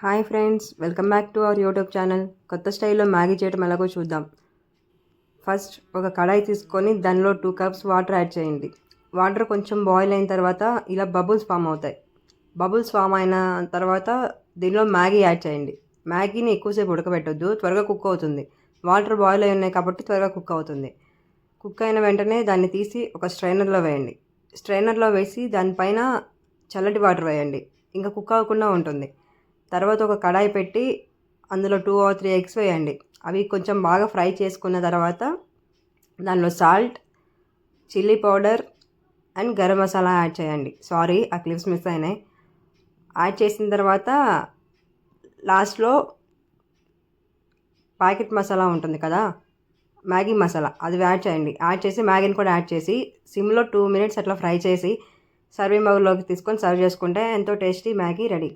Hi friends, welcome back to our YouTube channel. కొత్త స్టైల్లో Maggi చేయడం ఎలాగో చూద్దాం. ఫస్ట్ ఒక కడాయి తీసుకొని దానిలో 2 కప్స్ వాటర్ యాడ్ చేయండి. వాటర్ కొంచెం బాయిల్ అయిన తర్వాత ఇలా బబుల్స్ ఫామ్ అవుతాయి. బబుల్స్ ఫామ్ అయిన తర్వాత దీనిలో మ్యాగీ యాడ్ చేయండి. మ్యాగీని ఎక్కువసేపు ఉడకబెట్టొద్దు, త్వరగా కుక్ అవుతుంది. వాటర్ బాయిల్ అయి ఉన్నాయి కాబట్టి త్వరగా కుక్ అవుతుంది. కుక్ అయిన వెంటనే దాన్ని తీసి ఒక స్ట్రైనర్లో వేయండి. స్ట్రైనర్లో వేసి దానిపైన చల్లటి వాటర్ వేయండి, ఇంకా కుక్ అవ్వకుండా ఉంటుంది. తర్వాత ఒక కడాయి పెట్టి అందులో 2 or 3 ఎగ్స్ వేయండి. అవి కొంచెం బాగా ఫ్రై చేసుకున్న తర్వాత దానిలో salt, chilli powder and garam masala add చేయండి. సారీ, ఆ క్లిప్స్ మిస్ అయినాయి. యాడ్ చేసిన తర్వాత లాస్ట్లో ప్యాకెట్ మసాలా ఉంటుంది కదా, మ్యాగీ మసాలా, అది యాడ్ చేయండి. యాడ్ చేసి మ్యాగీని కూడా యాడ్ చేసి సిమ్లో 2 minutes అట్లా ఫ్రై చేసి సర్వింగ్ బౌల్లోకి తీసుకొని సర్వ్ చేసుకుంటే ఎంతో టేస్టీ మ్యాగీ రెడీ.